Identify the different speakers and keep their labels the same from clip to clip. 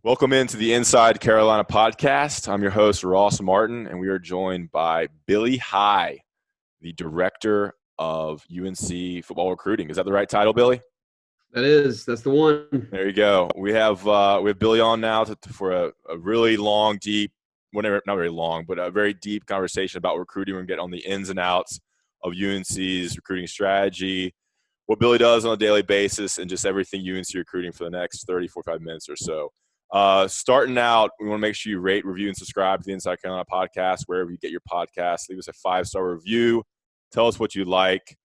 Speaker 1: Welcome into the Inside Carolina podcast. I'm your host, Ross Martin, and we are joined by Billy High, the director of UNC football recruiting. Is that the right title, Billy?
Speaker 2: That's the one.
Speaker 1: There you go. We have Billy on now for a really long, deep, whatever, not very long, but a very deep conversation about recruiting. We're going to get on the ins and outs of UNC's recruiting strategy, what Billy does on a daily basis, and just everything UNC recruiting for the next 30, 45 minutes or so. Starting out, we want to make sure you rate, review, and subscribe to the Inside Carolina podcast, wherever you get your podcast. Leave us a 5-star review. Tell us what you like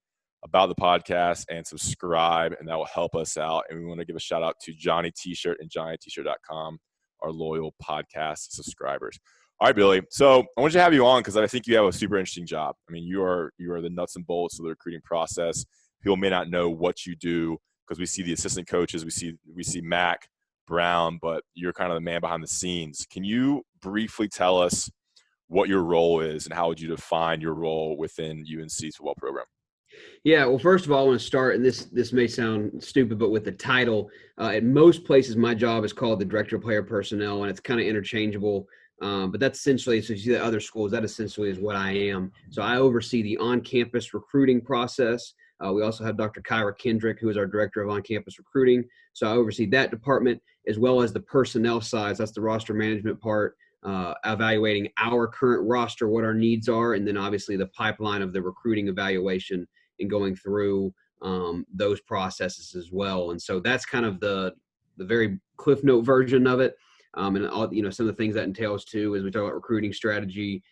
Speaker 1: about the podcast and subscribe, and that will help us out. And we want to give a shout out to Johnny T-Shirt and JohnnyT-Shirt.com, our loyal podcast subscribers. All right, Billy. So I want to have you on because I think you have a super interesting job. I mean, you are the nuts and bolts of the recruiting process. People may not know what you do because we see the assistant coaches, we see Mac Brown, but you're kind of the man behind the scenes. Can you briefly tell us what your role is and how would you define your role within UNC's football program?
Speaker 2: Yeah, well, first of all, I want to start, and this may sound stupid, but with the title, at most places, my job is called the Director of Player Personnel, and it's kind of interchangeable. But that's essentially, so you see the other schools, that essentially is what I am. So I oversee the on-campus recruiting process. We also have Dr. Kyra Kendrick, who is our Director of On-Campus Recruiting. So I oversee that department as well as the personnel side. That's the roster management part, evaluating our current roster, what our needs are, and then obviously the pipeline of the recruiting evaluation and going through those processes as well. And so that's kind of the very Cliff Note version of it. And all, some of the things that entails too, as we talk about recruiting strategy,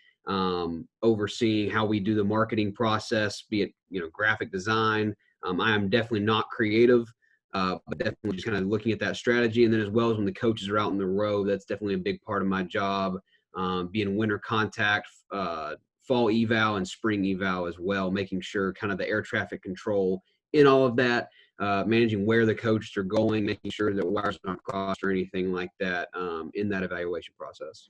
Speaker 2: overseeing how we do the marketing process, be it, graphic design. I am definitely not creative, but definitely just kind of looking at that strategy. And then as well as when the coaches are out on the road, that's definitely a big part of my job, being winter contact, fall eval and spring eval as well, making sure kind of the air traffic control in all of that, managing where the coaches are going, making sure that wires don't cross or anything like that in that evaluation process.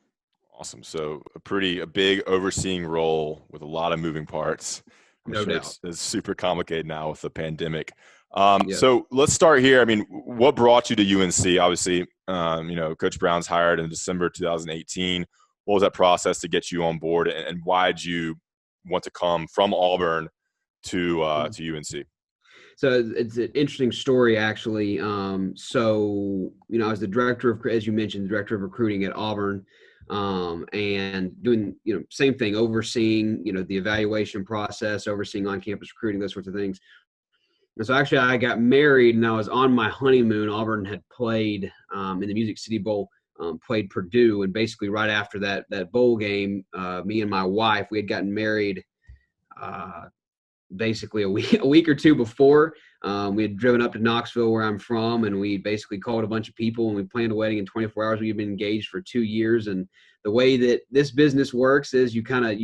Speaker 1: Awesome. So a big overseeing role with a lot of moving parts. I'm
Speaker 2: No
Speaker 1: sure
Speaker 2: doubt.
Speaker 1: it's super complicated now with the pandemic.
Speaker 2: Yes.
Speaker 1: So let's start here. I mean, what brought you to UNC? Obviously, Coach Brown's hired in December 2018. What was that process to get you on board, and why did you want to come from Auburn to UNC?
Speaker 2: So it's an interesting story, actually. I was the director of, as you mentioned, the director of recruiting at Auburn, and doing, same thing, overseeing, the evaluation process, overseeing on-campus recruiting, those sorts of things. And so actually I got married and I was on my honeymoon. Auburn had played in the Music City Bowl, played Purdue. And basically right after that bowl game, me and my wife, we had gotten married basically a week or two before. We had driven up to Knoxville, where I'm from, and we basically called a bunch of people and we planned a wedding in 24 hours. We've been engaged for 2 years. And the way that this business works is you kind of,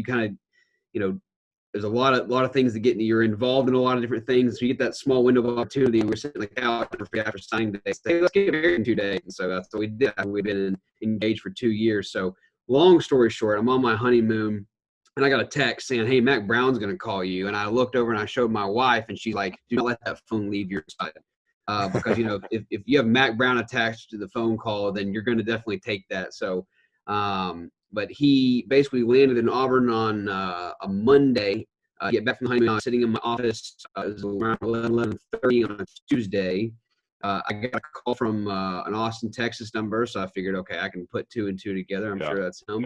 Speaker 2: there's a lot of things that you're involved in a lot of different things. So you get that small window of opportunity. We're sitting on the couch after signing today, say, let's get married in 2 days. And so that's what we did. We've been engaged for 2 years. So long story short, I'm on my honeymoon and I got a text saying, hey, Mac Brown's going to call you. And I looked over and I showed my wife and she's like, do not let that phone leave your side. Because, if you have Mac Brown attached to the phone call, then you're going to definitely take that. So, but he basically landed in Auburn on a Monday. Get back from the honeymoon. I was sitting in my office. It was around 11:30 on a Tuesday. I got a call from an Austin, Texas number, so I figured, okay, I can put 2 and 2 together. I'm sure that's him.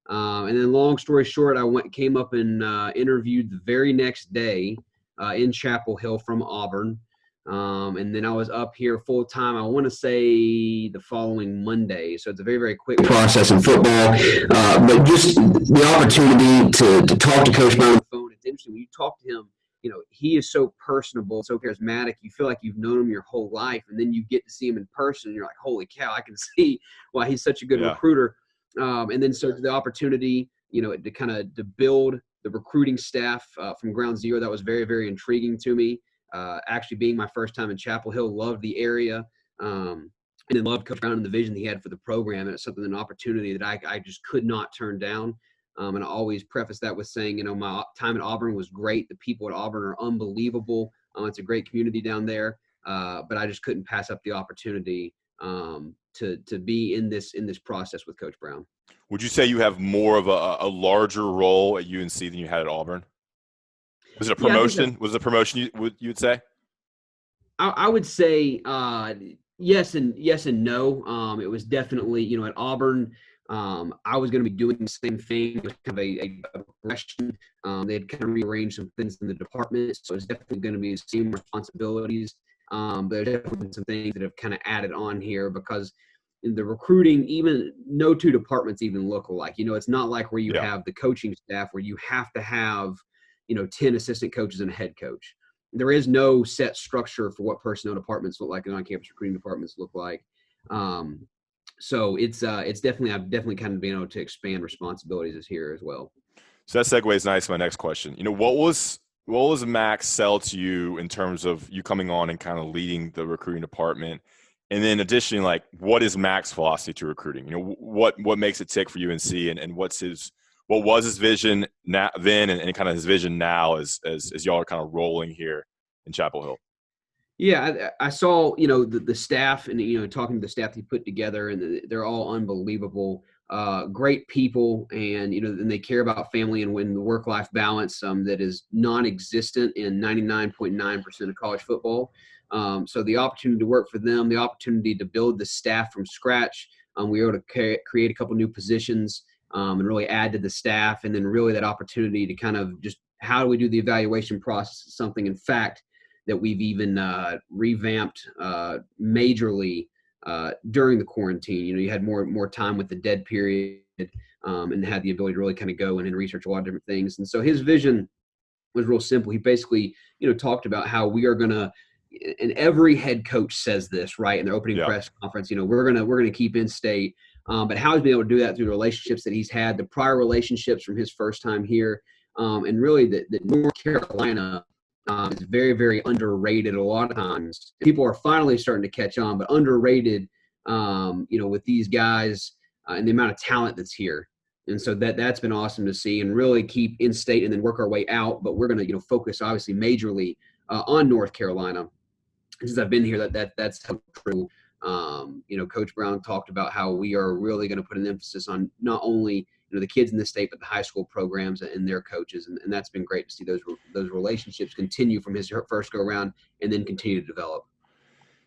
Speaker 2: And then long story short, came up and interviewed the very next day in Chapel Hill from Auburn. And then I was up here full time, I want to say the following Monday. So it's a very, very quick process in football. But just the opportunity to talk to Coach Brown on the phone, it's interesting. When you talk to him, he is so personable, so charismatic. You feel like you've known him your whole life. And then you get to see him in person and you're like, holy cow, I can see why he's such a good recruiter. And then so the opportunity, to build the recruiting staff from ground zero, that was very, very intriguing to me. Actually being my first time in Chapel Hill, loved the area, and then loved Coach Brown and the vision he had for the program. And it's an opportunity that I just could not turn down. And I always preface that with saying, my time at Auburn was great. The people at Auburn are unbelievable. It's a great community down there. But I just couldn't pass up the opportunity to be in this process with Coach Brown.
Speaker 1: Would you say you have more of a larger role at UNC than you had at Auburn? Was it a
Speaker 2: Yeah, I think
Speaker 1: promotion? Was it a promotion you'd say?
Speaker 2: I would say yes and no. It was definitely, at Auburn, I was going to be doing the same thing. It was kind of a progression. They had kind of rearranged some things in the department, so it's definitely going to be the same responsibilities. But there's definitely been some things that have kind of added on here because in the recruiting, even no two departments even look alike. It's not like where you
Speaker 1: Yeah.
Speaker 2: have the coaching staff where you have to have, 10 assistant coaches and a head coach. There is no set structure for what personnel departments look like and on-campus recruiting departments look like. So it's definitely, I've definitely kind of been able to expand responsibilities this here as well.
Speaker 1: So that segues nice to my next question. What was Max sell to you in terms of you coming on and kind of leading the recruiting department? And then additionally, like, what is Max's philosophy to recruiting? What makes it tick for UNC, and what was his vision now then, and kind of his vision now as y'all are kind of rolling here in Chapel Hill?
Speaker 2: Yeah, I saw, the staff and, talking to the staff he put together, and they're all unbelievable, great people, and, and they care about family and when the work-life balance that is non-existent in 99.9% of college football. So the opportunity to work for them, the opportunity to build the staff from scratch, we were able to create a couple new positions and really add to the staff, and then really that opportunity to kind of just how do we do the evaluation process is something, in fact, that we've even revamped majorly during the quarantine. You had more time with the dead period and had the ability to really kind of go in and research a lot of different things. And so his vision was real simple. He basically, talked about how we are going to, and every head coach says this, right, in their opening
Speaker 1: Yeah.
Speaker 2: press conference, we're gonna keep in state. But how he's been able to do that through the relationships that he's had, the prior relationships from his first time here, and really that North Carolina is very, very underrated a lot of times. People are finally starting to catch on, but underrated, with these guys and the amount of talent that's here. And so that's been awesome to see, and really keep in state and then work our way out. But we're going to, focus obviously majorly on North Carolina. Since I've been here, that's true. Coach Brown talked about how we are really going to put an emphasis on not only the kids in the state, but the high school programs and their coaches, and that's been great to see those relationships continue from his first go around and then continue to develop.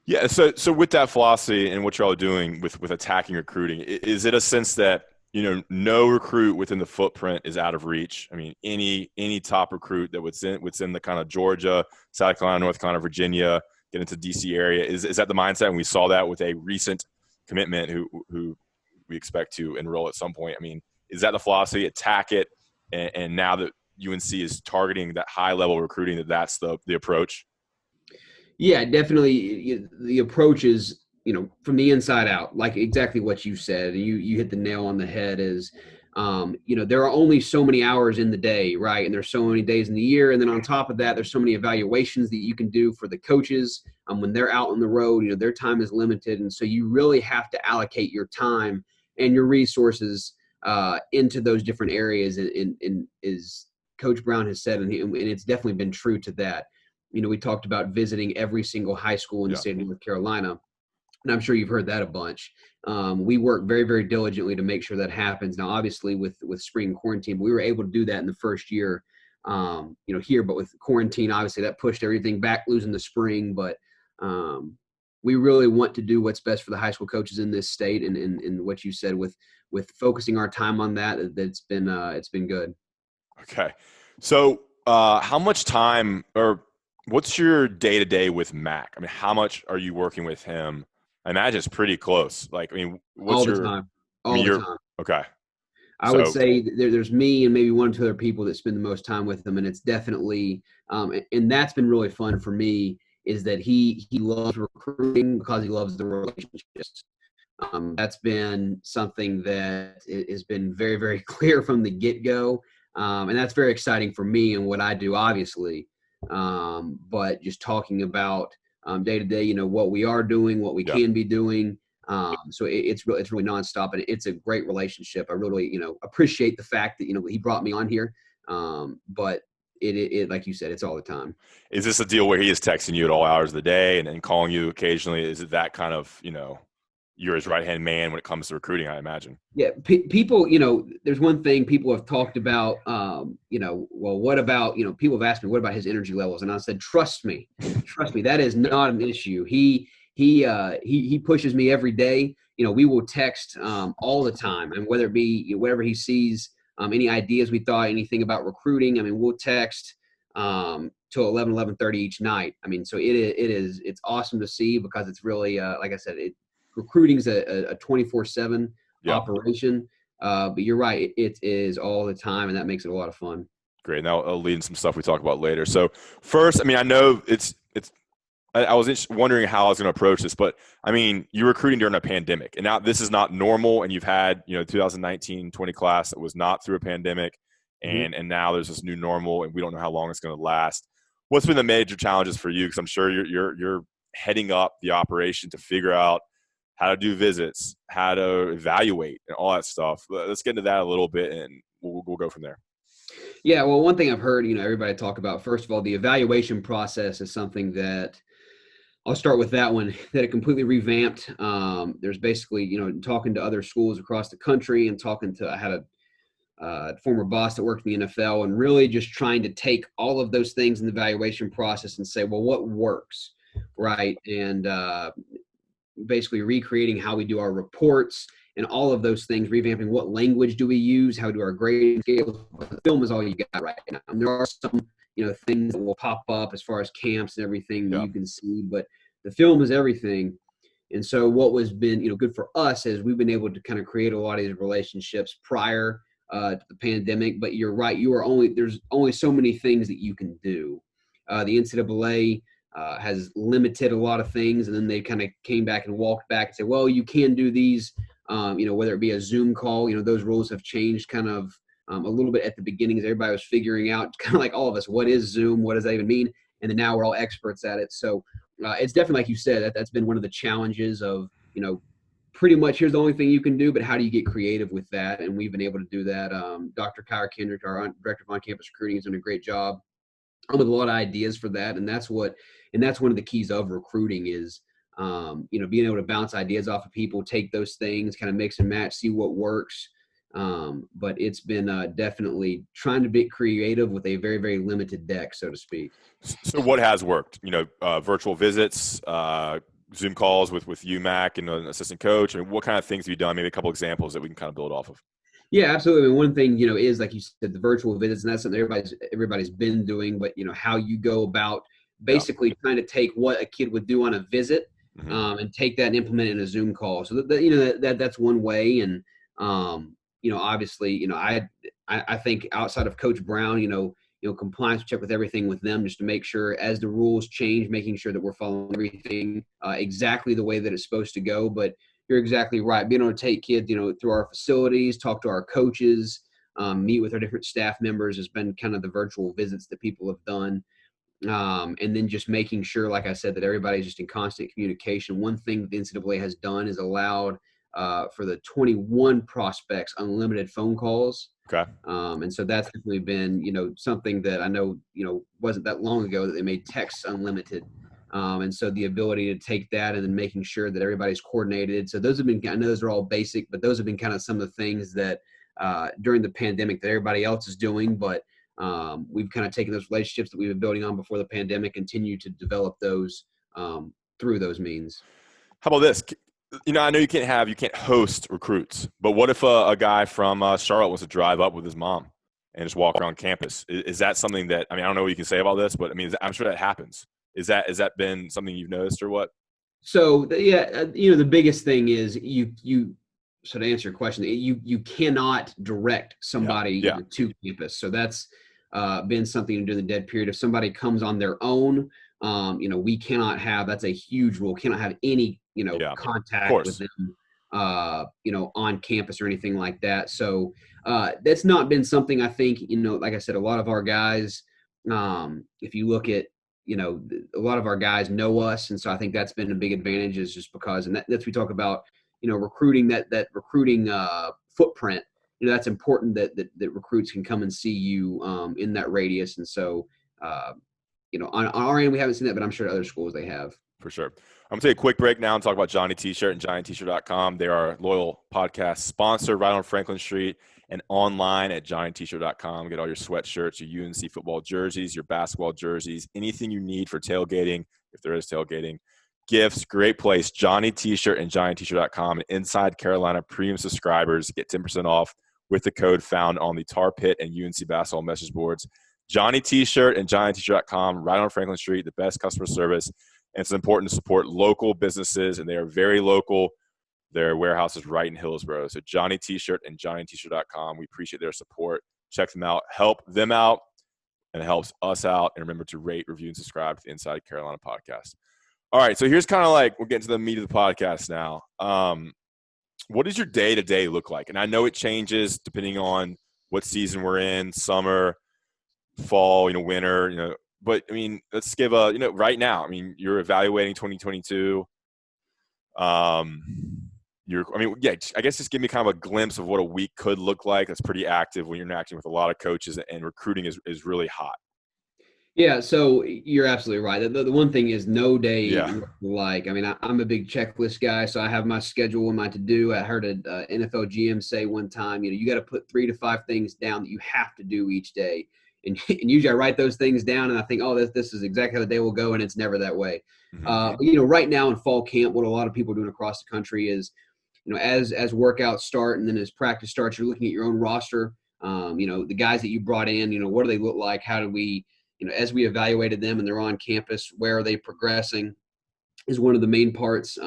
Speaker 1: Yeah. So with that philosophy and what y'all are doing with attacking recruiting, is it a sense that no recruit within the footprint is out of reach? I mean, any top recruit that within the kind of Georgia, South Carolina, North Carolina, Virginia, get into DC area, is that the mindset? And we saw that with a recent commitment who we expect to enroll at some point. I mean, is that the philosophy? Attack it, and now that UNC is targeting that high level recruiting, that's the approach.
Speaker 2: Yeah, definitely. The approach is, from the inside out, like exactly what you said. You hit the nail on the head. Is, there are only so many hours in the day, right? And there's so many days in the year. And then on top of that, there's so many evaluations that you can do for the coaches when they're out on the road. Their time is limited, and so you really have to allocate your time and your resources into those different areas. And as Coach Brown has said, and it's definitely been true to that. We talked about visiting every single high school in the state of North Carolina, and I'm sure you've heard that a bunch. We work very, very diligently to make sure that happens. Now, obviously, with spring quarantine, we were able to do that in the first year, here. But with quarantine, obviously, that pushed everything back, losing the spring. But we really want to do what's best for the high school coaches in this state, and what you said with focusing our time on that, it's been good.
Speaker 1: Okay, so how much time or what's your day-to-day with Mac? I mean, how much are you working with him? I imagine it's pretty close. Like, I mean,
Speaker 2: All the time.
Speaker 1: Okay.
Speaker 2: I would say there's me and maybe one or two other people that spend the most time with him, and it's definitely and that's been really fun for me, is that he loves recruiting because he loves the relationships. That's been something that has been very, very clear from the get-go, and that's very exciting for me and what I do, obviously. But just talking about day to day, what we are doing, what we can be doing. So it's really nonstop, and it's a great relationship. I really, appreciate the fact that, he brought me on here. But it like you said, it's all the time.
Speaker 1: Is this a deal where he is texting you at all hours of the day and calling you occasionally? Is it that kind of, you're his right-hand man when it comes to recruiting, I imagine.
Speaker 2: Yeah, people, there's one thing people have talked about, well, what about, people have asked me, what about his energy levels? And I said, trust me, that is not an issue. He pushes me every day. We will text all the time, and whether it be whatever he sees, any ideas we thought, anything about recruiting, I mean, we'll text till 11:30 each night. I mean, so it's awesome to see, because it's really, like I said, recruiting is a 24/7
Speaker 1: Yeah.
Speaker 2: operation. But you're right, it is all the time, and that makes it a lot of fun.
Speaker 1: Great. Now I'll lead in some stuff we talk about later. So first, I mean, I know I was wondering how I was going to approach this, but I mean, you're recruiting during a pandemic, and now this is not normal. And you've had, 2019-20 class that was not through a pandemic, and now there's this new normal, and we don't know how long it's going to last. What's been the major challenges for you? Because I'm sure you're heading up the operation to figure out how to do visits, how to evaluate, and all that stuff. Let's get into that a little bit, and we'll go from there.
Speaker 2: Yeah, well, one thing I've heard, everybody talk about, first of all, the evaluation process is something that I'll start with that one, that it completely revamped. There's basically, talking to other schools across the country, and I had a former boss that worked in the NFL, and really just trying to take all of those things in the evaluation process and say, well, what works, right? And basically recreating how we do our reports and all of those things, revamping what language do we use, how do our grading scales. The film is all you got right now. And there are some, things that will pop up as far as camps and everything that you can see, but the film is everything. And so what was been, good for us is we've been able to kind of create a lot of these relationships prior to the pandemic. But you're right, there's only so many things that you can do. The NCAA has limited a lot of things, and then they kind of came back and walked back and said, well, you can do these, whether it be a Zoom call, those rules have changed kind of a little bit at the beginning, as everybody was figuring out, kind of like all of us, what is Zoom? What does that even mean? And then now we're all experts at it. So it's definitely, like you said, that's been one of the challenges of, pretty much here's the only thing you can do, but how do you get creative with that? And we've been able to do that. Dr. Kyra Kendrick, our director of on-campus recruiting, has done a great job with a lot of ideas for that. And that's one of the keys of recruiting is, being able to bounce ideas off of people, take those things, kind of mix and match, see what works. But it's been definitely trying to be creative with a very, very limited deck, so to speak.
Speaker 1: So what has worked? Virtual visits, Zoom calls with UMAC and an assistant coach. I mean, what kind of things have you done? Maybe a couple examples that we can kind of build off of.
Speaker 2: Yeah, absolutely. And one thing, is like you said, the virtual visits, and that's something everybody's been doing, but how you go about basically trying to take what a kid would do on a visit, and take that and implement it in a Zoom call. So that's one way. And, obviously, I think outside of Coach Brown, compliance check with everything with them, just to make sure as the rules change, making sure that we're following everything exactly the way that it's supposed to go. But you're exactly right. Being able to take kids, through our facilities, talk to our coaches, meet with our different staff members has been kind of the virtual visits that people have done. And then just making sure, like I said, that everybody's just in constant communication. One thing that the NCAA has done is allowed for the 21 prospects unlimited phone calls.
Speaker 1: Okay.
Speaker 2: And so that's definitely been, something that I know, wasn't that long ago that they made texts unlimited. And so the ability to take that and then making sure that everybody's coordinated. So those have been, I know those are all basic, but those have been kind of some of the things that during the pandemic that everybody else is doing. But we've kind of taken those relationships that we've been building on before the pandemic, continue to develop those through those means.
Speaker 1: How about this? I know you can't host recruits, but what if a guy from Charlotte wants to drive up with his mom and just walk around campus? Is that something that, I don't know what you can say about this, but I'm sure that happens. Has that been something you've noticed or what?
Speaker 2: So the biggest thing is so to answer your question, you cannot direct somebody to campus. So that's been something during the dead period. If somebody comes on their own, we cannot have, that's a huge rule, cannot have any, contact with them, on campus or anything like that. So that's not been something, I think, like I said, a lot of our guys, if you look at, a lot of our guys know us. And so I think that's been a big advantage, is just because, and that's, we talk about, recruiting, that recruiting footprint, that's important that recruits can come and see you in that radius. And so, on our end, we haven't seen that, but I'm sure other schools they have.
Speaker 1: For sure. I'm going to take a quick break now and talk about Johnny T-Shirt and JohnnyT-Shirt.com. They are a loyal podcast sponsor right on Franklin Street and online at JohnnyT-Shirt.com. Get all your sweatshirts, your UNC football jerseys, your basketball jerseys, anything you need for tailgating, if there is tailgating. Gifts, great place. Johnny T-Shirt and JohnnyT-Shirt.com. And Inside Carolina premium subscribers get 10% off with the code found on the Tar Pit and UNC basketball message boards. Johnny T-Shirt and JohnnyT-Shirt.com, right on Franklin Street, the best customer service. And it's important to support local businesses, and they are very local. Their warehouse is right in Hillsborough. So Johnny T-Shirt and JohnnyT-Shirt.com. We appreciate their support. Check them out. Help them out, and it helps us out. And remember to rate, review, and subscribe to the Inside Carolina podcast. All right, so here's kind of like we're getting to the meat of the podcast now. What does your day-to-day look like? And I know it changes depending on what season we're in, summer, fall, winter, But, I mean, let's give right now, I mean, you're evaluating 2022. I guess just give me kind of a glimpse of what a week could look like. That's pretty active when you're interacting with a lot of coaches, and recruiting is really hot.
Speaker 2: Yeah, so you're absolutely right. The one thing is no day
Speaker 1: Yeah.
Speaker 2: like, I mean, I'm a big checklist guy, so I have my schedule and my to-do. I heard an NFL GM say one time, you got to put 3 to 5 things down that you have to do each day. And usually I write those things down and I think, oh, this is exactly how the day will go, and it's never that way.
Speaker 1: Mm-hmm.
Speaker 2: But, right now in fall camp, what a lot of people are doing across the country is, as workouts start and then as practice starts, you're looking at your own roster. The guys that you brought in, what do they look like? How do we, as we evaluated them and they're on campus, where are they progressing is one of the main parts.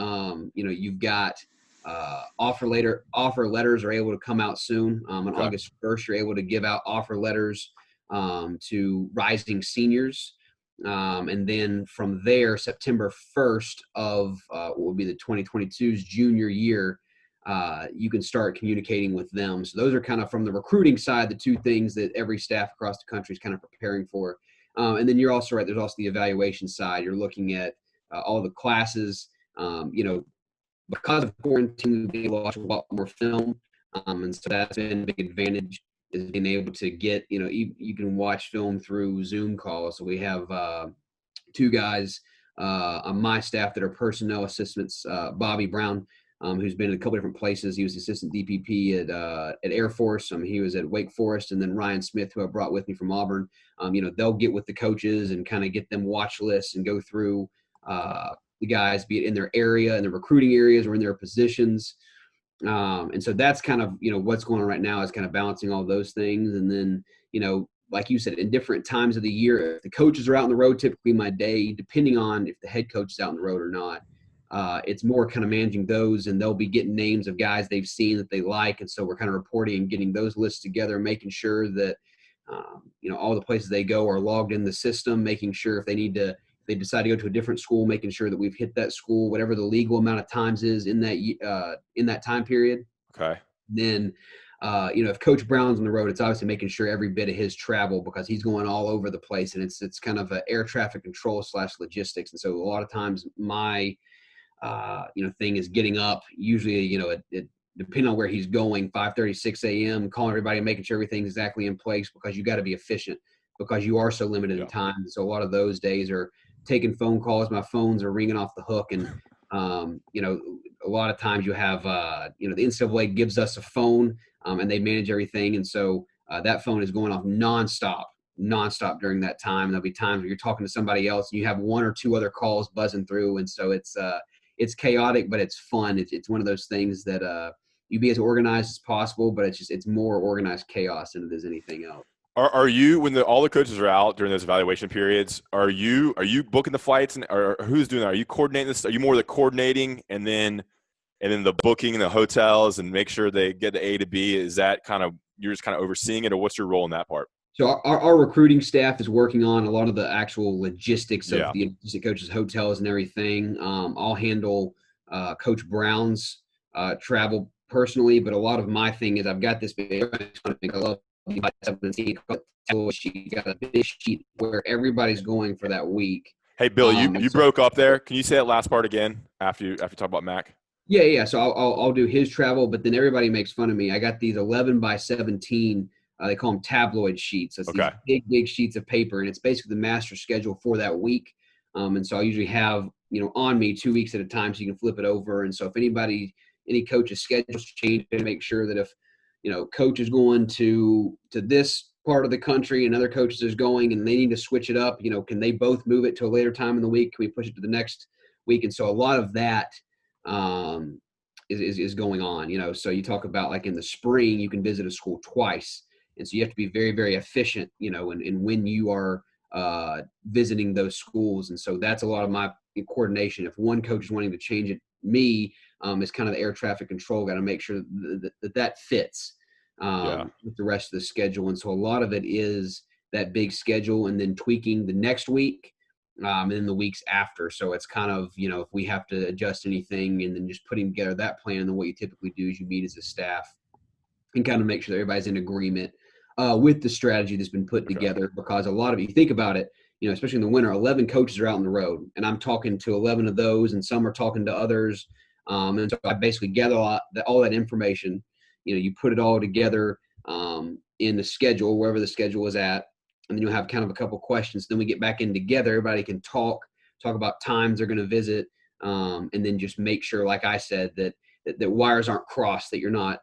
Speaker 2: You've got offer letters are able to come out soon. On August 1st, you're able to give out offer letters to rising seniors. And then from there, September 1st of what will be the 2022's junior year, you can start communicating with them. So those are kind of from the recruiting side, the two things that every staff across the country is kind of preparing for. And then you're also right, there's also the evaluation side. You're looking at all the classes, because of quarantine, we've been able to watch a lot more film. And so that's been a big advantage, is being able to get, you can watch film through Zoom calls. So we have 2 guys on my staff that are personnel assistants, Bobby Brown, who's been in a couple different places. He was assistant DPP at Air Force. He was at Wake Forest. And then Ryan Smith, who I brought with me from Auburn. They'll get with the coaches and kind of get them watch lists and go through the guys, be it in their area, in the recruiting areas, or in their positions. And so that's kind of, what's going on right now is kind of balancing all those things. And then, like you said, in different times of the year, if the coaches are out on the road, typically my day, depending on if the head coach is out on the road or not, it's more kind of managing those, and they'll be getting names of guys they've seen that they like. And so we're kind of reporting and getting those lists together, making sure that, all the places they go are logged in the system, making sure if they decide to go to a different school, making sure that we've hit that school, whatever the legal amount of times is in that time period.
Speaker 1: Okay.
Speaker 2: Then, if Coach Brown's on the road, it's obviously making sure every bit of his travel, because he's going all over the place, and it's kind of an air traffic control / logistics. And so a lot of times my, thing is getting up, usually, it depending on where he's going, 5:30, 6 a.m., calling everybody and making sure everything's exactly in place, because you got to be efficient, because you are so limited in time. So a lot of those days are taking phone calls. My phones are ringing off the hook. And, a lot of times you have, the NCAA gives us a phone and they manage everything. And so that phone is going off nonstop during that time. And there'll be times where you're talking to somebody else and you have 1 or 2 other calls buzzing through. And so it's chaotic, but it's fun. It's one of those things that you be as organized as possible, but it's more organized chaos than it is anything else.
Speaker 1: Are you, when all the coaches are out during those evaluation periods, are you booking the flights, or who's doing that? Are you coordinating this? Are you more the coordinating and then the booking and the hotels and make sure they get to A to B? Is that kind of, you're just kind of overseeing it, or what's your role in that part?
Speaker 2: So our recruiting staff is working on a lot of the actual logistics of the assistant coaches' hotels and everything. I'll handle Coach Brown's travel personally, but a lot of my thing is I've got this big, I love 17. She got a big sheet where everybody's going for that week.
Speaker 1: Hey, Bill, you broke up there. Can you say that last part again after you talk about Mac?
Speaker 2: Yeah. So I'll do his travel, but then everybody makes fun of me. I got these 11 by 17. They call them tabloid sheets. That's these big sheets of paper, and it's basically the master schedule for that week. And so I usually have on me 2 weeks at a time so you can flip it over. And so if any coach's schedules change, to make sure that if, coach is going to this part of the country and other coaches is going and they need to switch it up, can they both move it to a later time in the week? Can we push it to the next week? And so a lot of that is going on, so you talk about like in the spring, you can visit a school twice. And so you have to be very, very efficient, in when you are visiting those schools. And so that's a lot of my coordination. If one coach is wanting to change it, me is kind of the air traffic control, got to make sure that fits with the rest of the schedule. And so a lot of it is that big schedule and then tweaking the next week and then the weeks after. So it's kind of, if we have to adjust anything and then just putting together that plan, then what you typically do is you meet as a staff and kind of make sure that everybody's in agreement with the strategy that's been put together. Because a lot of you think about it, especially in the winter, 11 coaches are out on the road and I'm talking to 11 of those and some are talking to others. And so I basically gather all that information, you put it all together in the schedule, wherever the schedule is at. And then you'll have kind of a couple questions. Then we get back in together. Everybody can talk about times they're going to visit. And then just make sure, like I said, that wires aren't crossed, that you're not,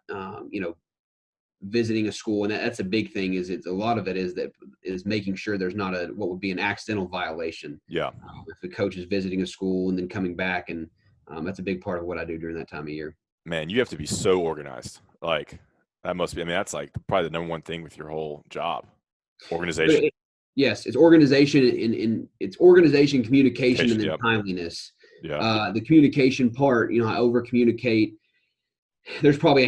Speaker 2: visiting a school. And that's a big thing is a lot of it is making sure there's not what would be an accidental violation.
Speaker 1: Yeah.
Speaker 2: If the coach is visiting a school and then coming back, and that's a big part of what I do during that time of year.
Speaker 1: Man, you have to be so organized. Like that must be, that's like probably the number one thing with your whole job. Organization.
Speaker 2: Yes. It's organization in it's organization, communication, and then timeliness.
Speaker 1: Yeah.
Speaker 2: The communication part, I over communicate. There's probably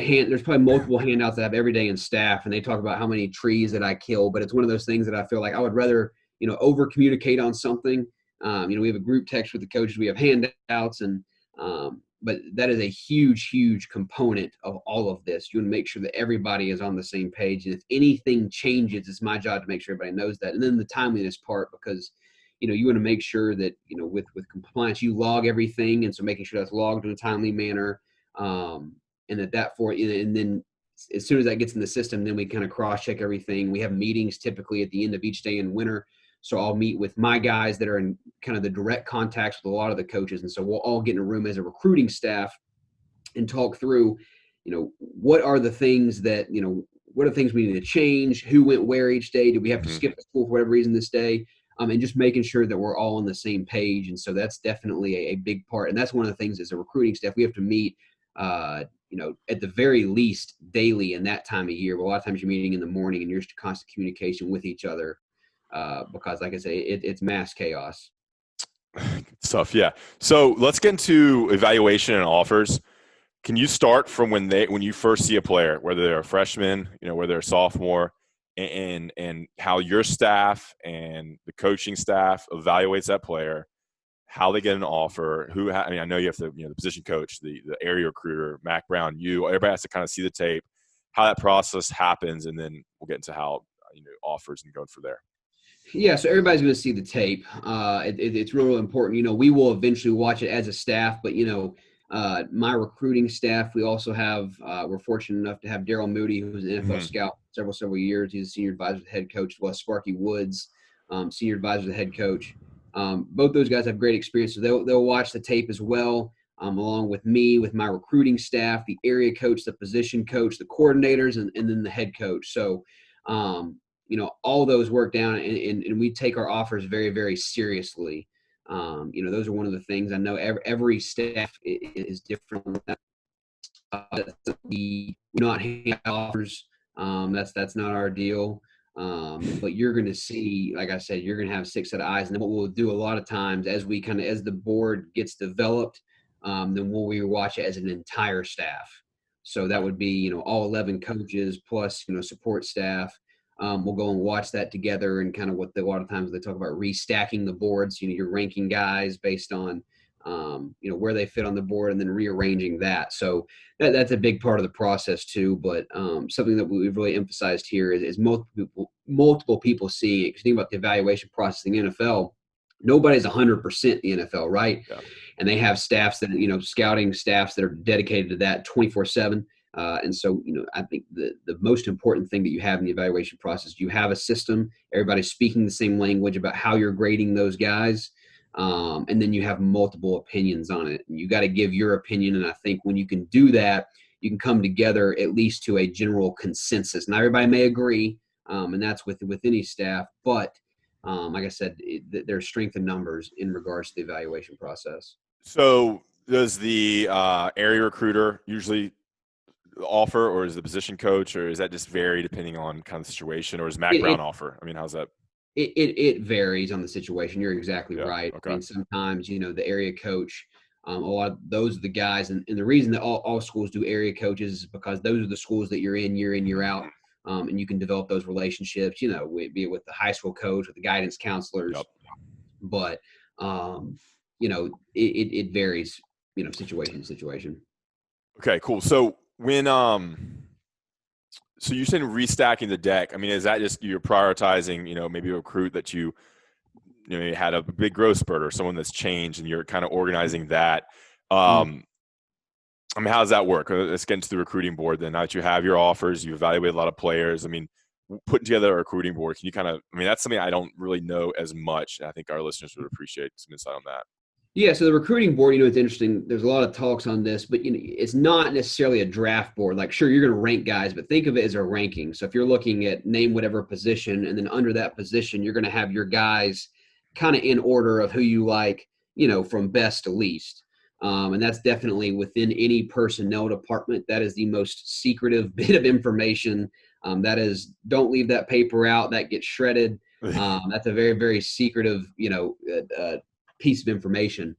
Speaker 2: multiple handouts that I have every day in staff, and they talk about how many trees that I kill. But it's one of those things that I feel like I would rather, over communicate on something. We have a group text with the coaches, we have handouts, and but that is a huge, huge component of all of this. You want to make sure that everybody is on the same page. And if anything changes, it's my job to make sure everybody knows that. And then the timeliness part, because, you want to make sure that, with compliance, you log everything. And so making sure that's logged in a timely manner. And and then as soon as that gets in the system, then we kind of cross check everything. We have meetings typically at the end of each day in winter. So I'll meet with my guys that are in kind of the direct contacts with a lot of the coaches. And so we'll all get in a room as a recruiting staff and talk through, what are the things that, what are the things we need to change? Who went where each day? Did we have to skip the school for whatever reason this day? And just making sure that we're all on the same page. And so that's definitely a big part. And that's one of the things as a recruiting staff, we have to meet, at the very least daily in that time of year. But a lot of times you're meeting in the morning and you're just constant communication with each other. Because like I say, it's mass chaos.
Speaker 1: Stuff. Yeah. So let's get into evaluation and offers. Can you start from when you first see a player, whether they're a freshman, whether they're a sophomore, and how your staff and the coaching staff evaluates that player, how they get an offer, I know you have to, the position coach, the area recruiter, Mac Brown, everybody has to kind of see the tape, how that process happens, and then we'll get into how, offers and going from there.
Speaker 2: Yeah, so everybody's going to see the tape. It's real important. We will eventually watch it as a staff, but, my recruiting staff, we also have, we're fortunate enough to have Daryl Moody, who's an NFL scout several years. He's a senior advisor to the head coach, as Sparky Woods, senior advisor to the head coach. Both those guys have great experience. So they'll watch the tape as well, along with me, with my recruiting staff, the area coach, the position coach, the coordinators, and then the head coach. So, all those work down and we take our offers very, very seriously. Those are one of the things I know every staff is different. We not hand offers. That's not our deal. But you're going to see, like I said, you're going to have 6 set of eyes. And then what we'll do a lot of times as the board gets developed, then we'll rewatch it as an entire staff. So that would be, all 11 coaches plus, support staff. We'll go and watch that together and kind of a lot of times they talk about restacking the boards. You're ranking guys based on, where they fit on the board and then rearranging that. So that's a big part of the process too. But something that we've really emphasized here is multiple people seeing it. Because think about the evaluation process in the NFL. Nobody's 100% the NFL, right? Yeah. And they have staffs that, scouting staffs that are dedicated to that 24/7. And so, I think the most important thing that you have in the evaluation process, you have a system, everybody's speaking the same language about how you're grading those guys. and then you have multiple opinions on it. And you got to give your opinion. And I think when you can do that, you can come together at least to a general consensus. Not everybody may agree, and that's with any staff, but like I said, there's strength in numbers in regards to the evaluation process.
Speaker 1: So does the area recruiter usually offer, or is the position coach, or is that just vary depending on kind of the situation, or is Mac Brown offer? I mean, how's that?
Speaker 2: It varies on the situation. You're exactly
Speaker 1: Yeah.
Speaker 2: right.
Speaker 1: Okay.
Speaker 2: I mean, sometimes, the area coach, a lot of those are the guys. And the reason that all schools do area coaches is because those are the schools that you're in, year out. And you can develop those relationships, be it with the high school coach, with the guidance counselors.
Speaker 1: Yep.
Speaker 2: But, it varies, situation to situation.
Speaker 1: Okay, cool. So when so you're saying restacking the deck. I mean, is that just you're prioritizing, maybe a recruit that you had a big growth spurt, or someone that's changed, and you're kind of organizing that. I mean, how does that work? Let's get into the recruiting board then. Now that you have your offers, you evaluate a lot of players. I mean, putting together a recruiting board, can you kind of, I mean, that's something I don't really know as much. I think our listeners would appreciate some insight on that.
Speaker 2: Yeah, so the recruiting board, it's interesting. There's a lot of talks on this, but it's not necessarily a draft board. Like, sure, you're going to rank guys, but think of it as a ranking. So if you're looking at name whatever position, and then under that position, you're going to have your guys kind of in order of who you like, from best to least. And that's definitely within any personnel department. That is the most secretive bit of information. That is, don't leave that paper out. That gets shredded. That's a very, very secretive, piece of information.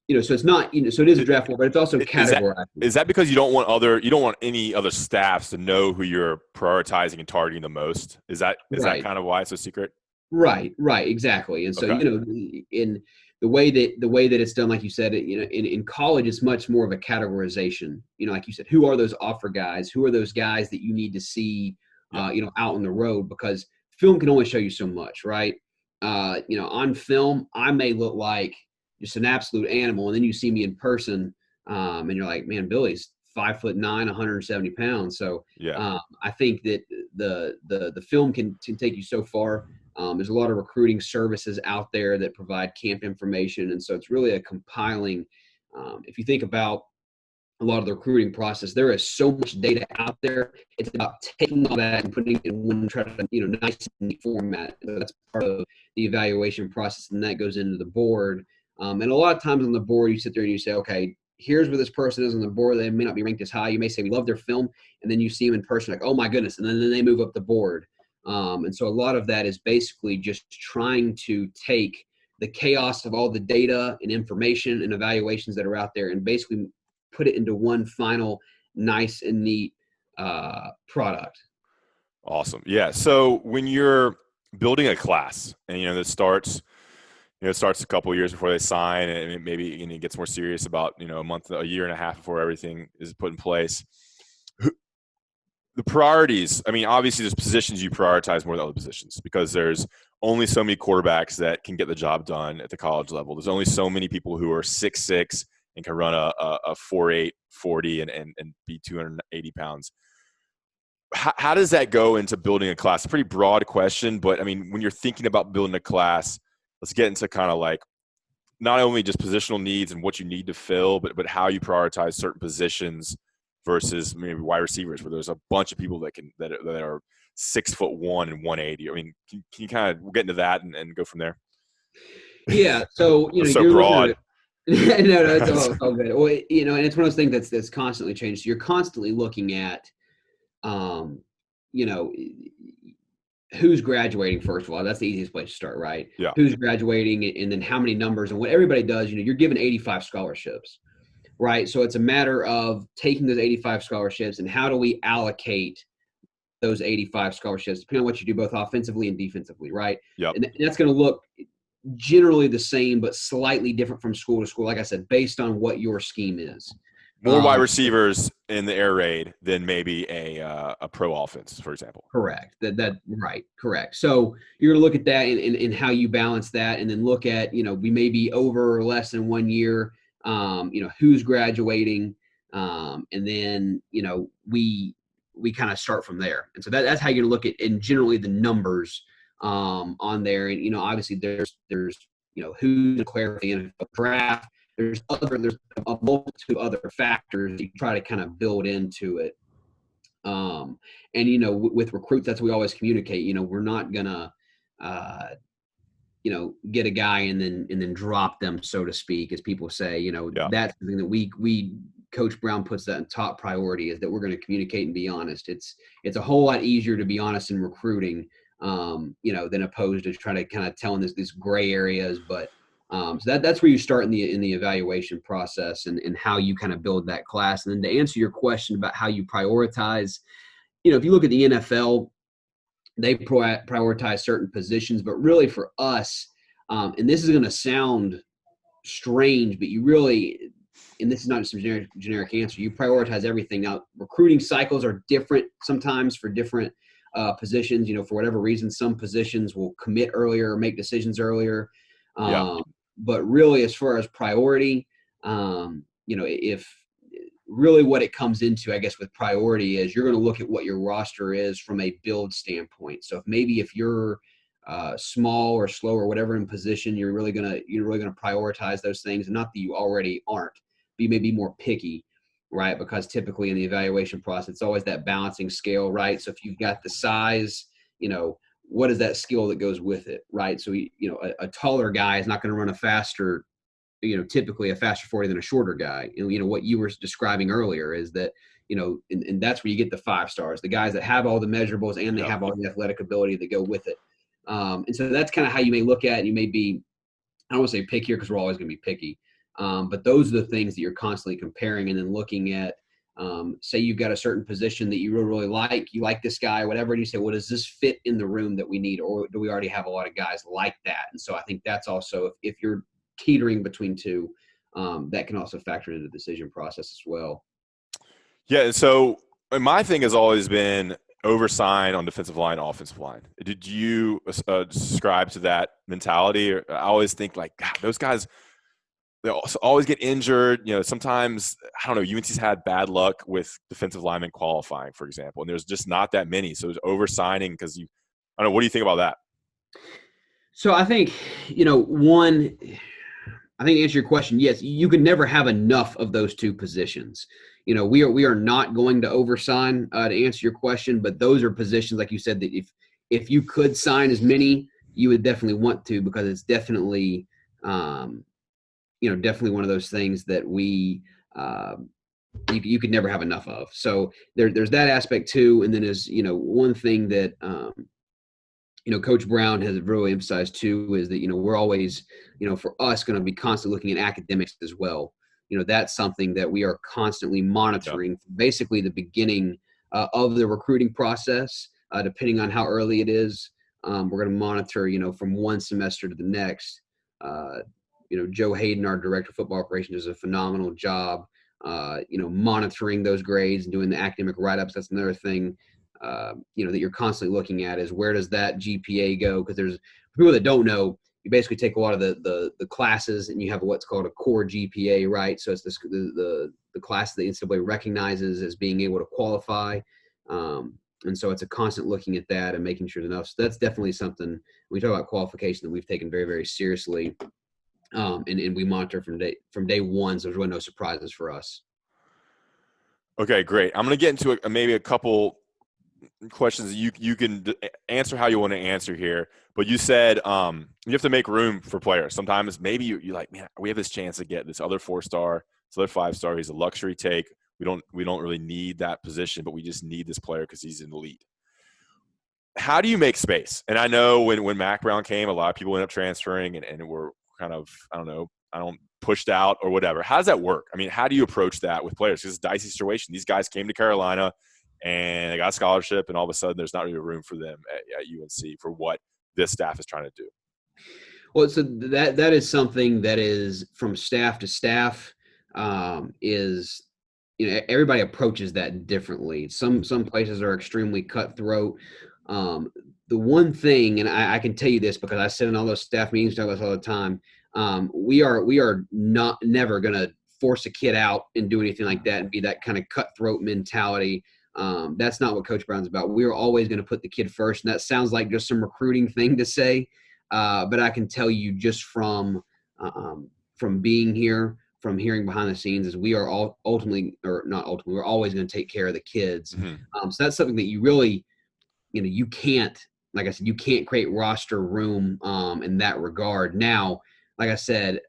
Speaker 2: So it's not, so it is a draft board, but it's also categorized.
Speaker 1: Is that because you don't want any other staffs to know who you're prioritizing and targeting the most? Is that kind of why it's a secret?
Speaker 2: Right, exactly. And so,
Speaker 1: Okay.
Speaker 2: In the way that it's done, like you said, in college, it's much more of a categorization. Like you said, who are those offer guys? Who are those guys that you need to see, out on the road? Because film can only show you so much, right? On film, I may look like just an absolute animal, and then you see me in person, and you're like, man, Billy's 5'9", 170 pounds. So I think that the film can take you so far. There's a lot of recruiting services out there that provide camp information, and so it's really a compiling. If you think about a lot of the recruiting process, there is so much data out there. It's about taking all that and putting it in one nice and neat format. So that's part of the evaluation process, and that goes into the board. And a lot of times on the board, you sit there and you say, okay, here's where this person is on the board. They may not be ranked as high. You may say we love their film, and then you see them in person, like, oh my goodness, and then they move up the board. And so a lot of that is basically just trying to take the chaos of all the data and information and evaluations that are out there and basically put it into one final nice and neat product.
Speaker 1: Awesome. Yeah. So when you're building a class, and it starts a couple of years before they sign, and maybe it gets more serious about a year and a half before everything is put in place. The priorities, I mean, obviously there's positions you prioritize more than other positions because there's only so many quarterbacks that can get the job done at the college level. There's only so many people who are 6'6" and can run a 4.8 40 and be 280 pounds. How does that go into building a class? A pretty broad question, but I mean, when you're thinking about building a class, let's get into kind of like not only just positional needs and what you need to fill, but how you prioritize certain positions versus maybe wide receivers, where there's a bunch of people that are 6'1" and 180. I mean, can you kind of get into that and go from there?
Speaker 2: Yeah. So
Speaker 1: so
Speaker 2: you're
Speaker 1: broad.
Speaker 2: no, it's all good. Well, and it's one of those things that's constantly changed. So you're constantly looking at, who's graduating, first of all. That's the easiest place to start, right?
Speaker 1: Yeah.
Speaker 2: Who's graduating, and then how many numbers, and what everybody does, you're given 85 scholarships, right? So it's a matter of taking those 85 scholarships and how do we allocate those 85 scholarships, depending on what you do both offensively and defensively, right?
Speaker 1: Yep.
Speaker 2: And that's going to look generally the same, but slightly different from school to school, like I said, based on what your scheme is.
Speaker 1: More wide receivers in the air raid than maybe a pro offense, for example.
Speaker 2: Correct. Right. Correct. So you're going to look at that and how you balance that, and then look at, we may be over or less than 1 year, who's graduating. And then, we kind of start from there. And so that's how you're going to look at, and generally the numbers on there. And, obviously there's, who declare for the NFL draft. There's a multitude of other factors that you try to kind of build into it. And with recruits, that's what we always communicate. We're not gonna get a guy and then drop them, so to speak, as people say.
Speaker 1: Yeah.
Speaker 2: That's something that we Coach Brown puts that in top priority, is that we're going to communicate and be honest. It's a whole lot easier to be honest in recruiting, than opposed to trying to kind of telling these gray areas. But so that's where you start in the evaluation process and how you kind of build that class. And then to answer your question about how you prioritize, if you look at the NFL, they prioritize certain positions, but really for us, and this is going to sound strange, but you really, and this is not just a generic answer, you prioritize everything. Now, recruiting cycles are different sometimes for different positions. For whatever reason, some positions will commit earlier or make decisions earlier. But really, as far as priority, if really what it comes into, I guess, with priority is you're going to look at what your roster is from a build standpoint. So if you're small or slow or whatever in position, you're really gonna prioritize those things. And not that you already aren't, but you may be more picky, right? Because typically in the evaluation process, it's always that balancing scale, right? So if you've got the size, what is that skill that goes with it, right? So a taller guy is not going to run a faster, typically a faster 40 than a shorter guy. And what you were describing earlier is that, and that's where you get the 5 stars, the guys that have all the measurables and they have all the athletic ability that go with it. And so that's kind of how you may look at it. You may be, I don't want to say pick here because we're always going to be picky. But those are the things that you're constantly comparing and then looking at. Say you've got a certain position that you really, really like, you like this guy, whatever, and you say, well, does this fit in the room that we need, or do we already have a lot of guys like that? And so I think that's also, if you're teetering between two, that can also factor into the decision process as well.
Speaker 1: Yeah, and so my thing has always been oversign on defensive line, offensive line. Did you subscribe to that mentality? I always think like, God, those guys, they always get injured. Sometimes, I don't know, UNC's had bad luck with defensive linemen qualifying, for example, and there's just not that many. So it's oversigning because I don't know, what do you think about that?
Speaker 2: So I think, I think to answer your question, yes, you could never have enough of those two positions. We are not going to oversign to answer your question, but those are positions, like you said, that if you could sign as many, you would definitely want to, because it's definitely, definitely one of those things that you could never have enough of. So there's that aspect too. And then one thing that, Coach Brown has really emphasized too is that, we're always, for us, going to be constantly looking at academics as well. That's something that we are constantly monitoring, basically the beginning of the recruiting process, depending on how early it is. We're going to monitor, from one semester to the next. Joe Hayden, our director of football operations, does a phenomenal job, monitoring those grades and doing the academic write-ups. That's another thing, that you're constantly looking at, is where does that GPA go? Because there's, for people that don't know, you basically take a lot of the classes and you have what's called a core GPA, right? So it's the class that the NCAA recognizes as being able to qualify. And so it's a constant looking at that and making sure enough. So that's definitely something, when we talk about qualification, that we've taken very, very seriously. And we monitor from day one, so there's really no surprises for us. Okay,
Speaker 1: great. I'm going to get into maybe a couple questions you can answer how you want to answer here. But you said you have to make room for players. Sometimes maybe you're like, man, we have this chance to get this other 4-star, this other 5-star. He's a luxury take. We don't really need that position, but we just need this player because he's an elite. How do you make space? And I know when Mac Brown came, a lot of people ended up transferring and were kind of, pushed out or whatever. How does that work? I mean, how do you approach that with players? Because it's a dicey situation. These guys came to Carolina and they got a scholarship, and all of a sudden there's not really room for them at UNC for what this staff is trying to do.
Speaker 2: Well, so that is something that is from staff to staff, is, everybody approaches that differently. Some places are extremely cutthroat. The one thing, and I can tell you this because I sit in all those staff meetings, talk about this all the time. We are never going to force a kid out and do anything like that and be that kind of cutthroat mentality. That's not what Coach Brown's about. We're always going to put the kid first. And that sounds like just some recruiting thing to say. But I can tell you just from being here, from hearing behind the scenes, is we are all ultimately, or not ultimately, we're always going to take care of the kids.
Speaker 1: Mm-hmm.
Speaker 2: So that's something that you really, you can't, like I said, you can't create roster room in that regard. Now, like I said,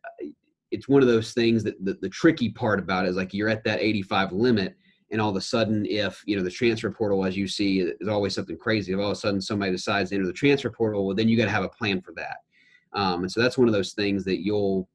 Speaker 2: it's one of those things that the tricky part about it is like you're at that 85 limit, and all of a sudden, if the transfer portal, as you see, is always something crazy. If all of a sudden somebody decides to enter the transfer portal, well, then you got to have a plan for that. And so that's one of those things that you'll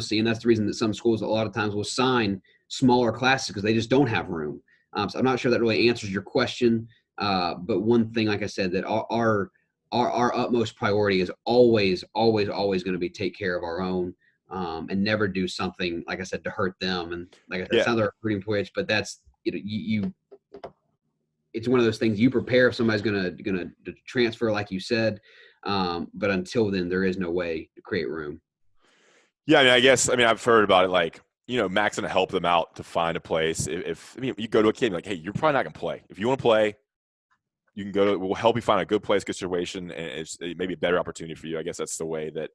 Speaker 2: see, and that's the reason that some schools a lot of times will sign smaller classes because they just don't have room. So I'm not sure that really answers your question. But one thing, like I said, that our utmost priority is always going to be take care of our own, and never do something, like I said, to hurt them. And like I said, it sounds like a recruiting twitch, but that's you. It's one of those things you prepare if somebody's gonna transfer, like you said. But until then, there is no way to create room.
Speaker 1: Yeah, I guess I've heard about it. Like, Mac's gonna help them out to find a place. If you go to a kid like, hey, you're probably not gonna play. If you want to play, you can go. We'll help you find a good place, good situation, and it's maybe a better opportunity for you. I guess that's the way that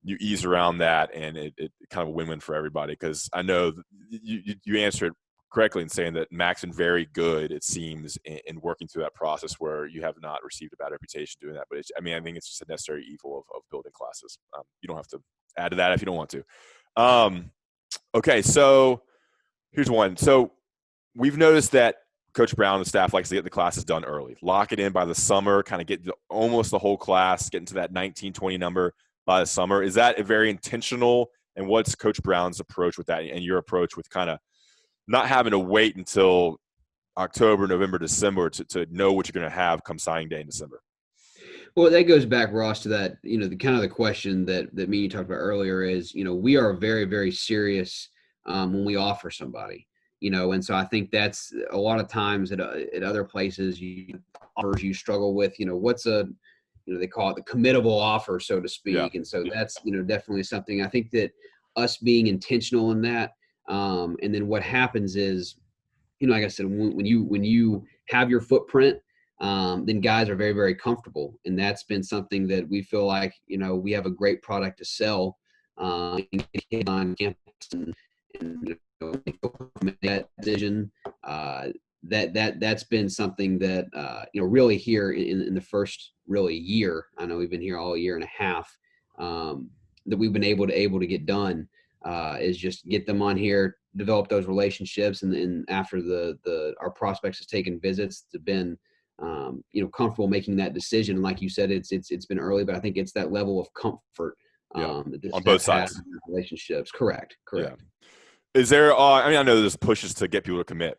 Speaker 1: you ease around that, and it kind of a win-win for everybody. Because I know you answered correctly in saying that Mac's been very good, it seems, in working through that process where you have not received a bad reputation doing that. But I think it's just a necessary evil of building classes. You don't have to add to that if you don't want to. Okay, so here's one. So we've noticed that Coach Brown and the staff likes to get the classes done early, lock it in by the summer, kind of get almost the whole class, get into that 19, 20 number by the summer. Is that a very intentional? And what's Coach Brown's approach with that, and your approach with kind of not having to wait until October, November, December to know what you're going to have come signing day in December?
Speaker 2: Well, that goes back, Ross, to that, the kind of the question that me and you talked about earlier is, we are very, very serious when we offer somebody, and so I think that's a lot of times at other places, offers you struggle with, what's they call it the committable offer, so to speak.
Speaker 1: Yeah.
Speaker 2: And so that's, definitely something. I think that us being intentional in that, and then what happens is, like I said, when you have your footprint, then guys are very, very comfortable. And that's been something that we feel like, we have a great product to sell on campus, and that decision, that's been something that, really here in the first really year, I know we've been here all a year and a half, that we've been able to get done, is just get them on here, develop those relationships, and then after our prospects has taken visits, to been comfortable making that decision. And like you said, it's been early, but I think it's that level of comfort that
Speaker 1: on both sides
Speaker 2: relationships. Correct.
Speaker 1: Yeah. Is there I know there's pushes to get people to commit.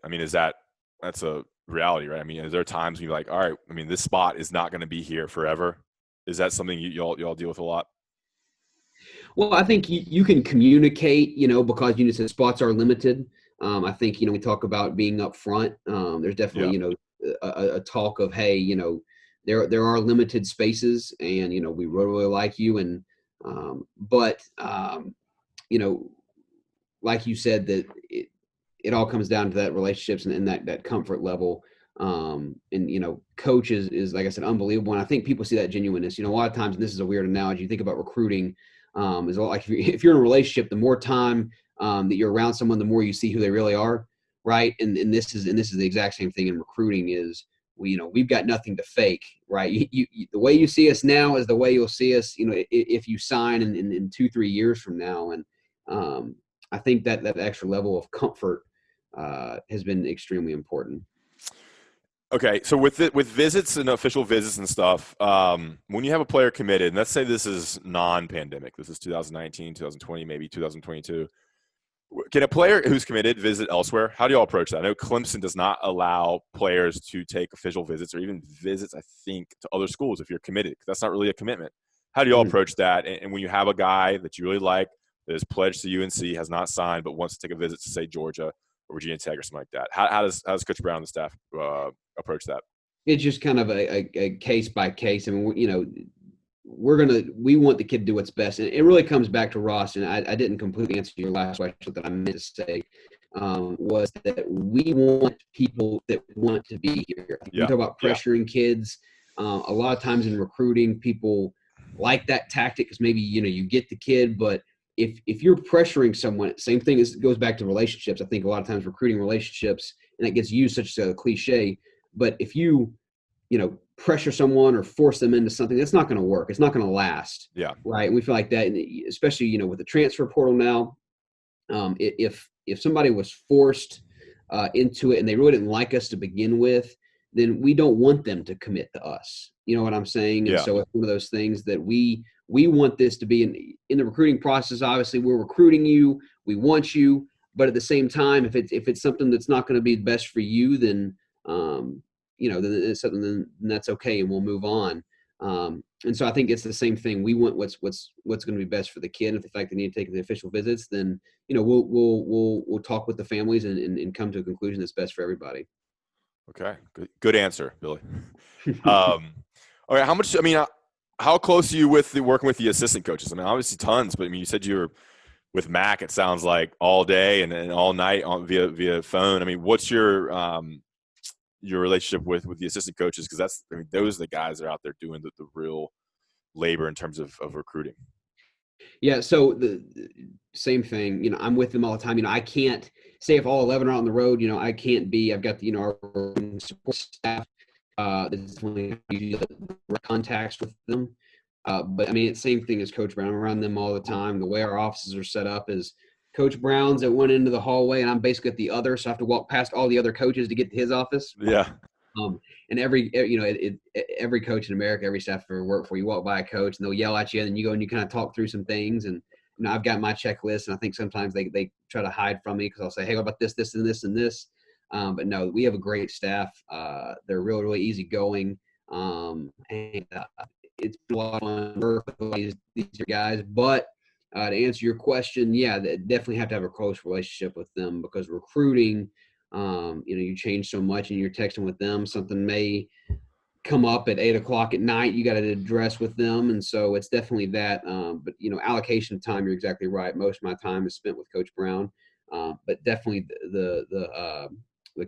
Speaker 1: That's a reality, right? Is there times when you're like, all right, this spot is not going to be here forever? Is that something y'all deal with a lot?
Speaker 2: Well, I think you can communicate, because said spots are limited. I think, we talk about being upfront. There's definitely, a talk of, hey, there are limited spaces, and, we really like you. And, but, like you said, that it all comes down to that relationships and that comfort level. And, coach is, like I said, unbelievable. And I think people see that genuineness, a lot of times, and this is a weird analogy, you think about recruiting, is like if you're in a relationship, the more time that you're around someone, the more you see who they really are, right? And this is the exact same thing in recruiting. Is we've got nothing to fake, right? The way you see us now is the way you'll see us, if you sign in 2-3 years from now. And I think that extra level of comfort has been extremely important.
Speaker 1: Okay, so with visits and official visits and stuff, when you have a player committed, and let's say this is non-pandemic, this is 2019, 2020, maybe 2022, can a player who's committed visit elsewhere? How do y'all approach that? I know Clemson does not allow players to take official visits or even visits, I think, to other schools if you're committed, because that's not really a commitment. How do y'all approach that? And when you have a guy that you really like that is pledged to UNC, has not signed, but wants to take a visit to, say, Georgia or Virginia Tech or something like that, how does Coach Brown and the staff approach that?
Speaker 2: It's just kind of a case by case. We want the kid to do what's best. And it really comes back to Ross, and I didn't completely answer your last question that I meant to say, was that we want people that want to be here. We talk about pressuring kids. A lot of times in recruiting, people like that tactic because maybe, you get the kid, but if you're pressuring someone, same thing as goes back to relationships. I think a lot of times recruiting relationships, and that gets used such a cliche, but if you pressure someone or force them into something, that's not going to work. It's not going to last.
Speaker 1: Yeah.
Speaker 2: Right. And we feel like that, especially, with the transfer portal now, if somebody was forced into it and they really didn't like us to begin with, then we don't want them to commit to us. You know what I'm saying? And
Speaker 1: Yeah.
Speaker 2: so it's one of those things that we want this to be in the recruiting process. Obviously, we're recruiting you. We want you. But at the same time, if it's something that's not going to be best for you, then then it's something, then that's okay, and we'll move on. And so I think it's the same thing. We want what's going to be best for the kid. If the fact they need to take the official visits, then we'll talk with the families and come to a conclusion that's best for everybody.
Speaker 1: Okay, good answer, Billy. All right, how close are you with working with the assistant coaches? I mean, obviously tons, but I mean, you said you were with Mac. It sounds like all day and all night via phone. I mean, what's your relationship with the assistant coaches? Because those are the guys that are out there doing the real labor in terms of recruiting.
Speaker 2: Yeah, so the same thing. I'm with them all the time. I can't say if all 11 are on the road. I can't be. I've got our support staff. That's definitely contacts with them. But I mean, it's the same thing as Coach Brown. I'm around them all the time. The way our offices are set up is Coach Brown's at one end of the hallway, and I'm basically at the other, so I have to walk past all the other coaches to get to his office.
Speaker 1: Yeah.
Speaker 2: And every coach in America, every staff ever work for, you walk by a coach and they'll yell at you, and then you go and you kind of talk through some things. And I've got my checklist, and I think sometimes they try to hide from me because I'll say, hey, what about this, this, and this, and this. But no, we have a great staff. They're really, really easygoing. And it's been a lot of fun work with these guys. But to answer your question, yeah, they definitely have to have a close relationship with them, because recruiting, you change so much, and you're texting with them. Something may come up at 8:00 at night. You got to address with them. And so it's definitely that. But, allocation of time, you're exactly right. Most of my time is spent with Coach Brown, but definitely the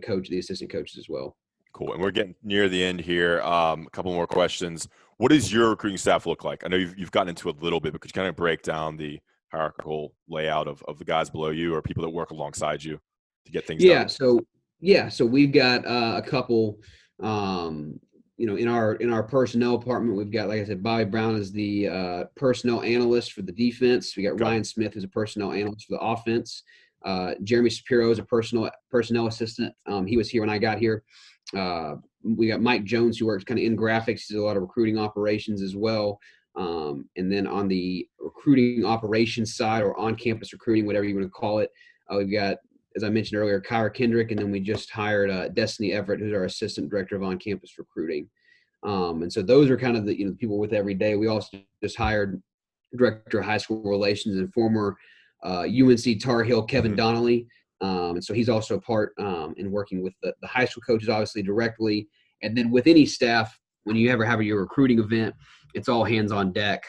Speaker 2: coach, the assistant coaches as well.
Speaker 1: Cool. And we're getting near the end here. A couple more questions. What does your recruiting staff look like? I know you've gotten into it a little bit, but could you kind of break down the hierarchical layout of the guys below you or people that work alongside you to get things done?
Speaker 2: So we've got a couple, in our personnel department, we've got, like I said, Bobby Brown is the personnel analyst for the defense. We got Ryan Smith, who's a personnel analyst for the offense. Jeremy Shapiro is a personnel assistant. He was here when I got here. We got Mike Jones, who works kind of in graphics. He does a lot of recruiting operations as well. And then on the recruiting operations side, or on-campus recruiting, whatever you want to call it, we've got, as I mentioned earlier, Kyra Kendrick, and then we just hired Destiny Everett, who's our assistant director of on-campus recruiting. And so those are kind of the people with every day. We also just hired director of high school relations and former UNC Tar Heel Kevin Donnelly. And so he's also a part in working with the high school coaches, obviously, directly. And then with any staff, when you ever have your recruiting event, it's all hands on deck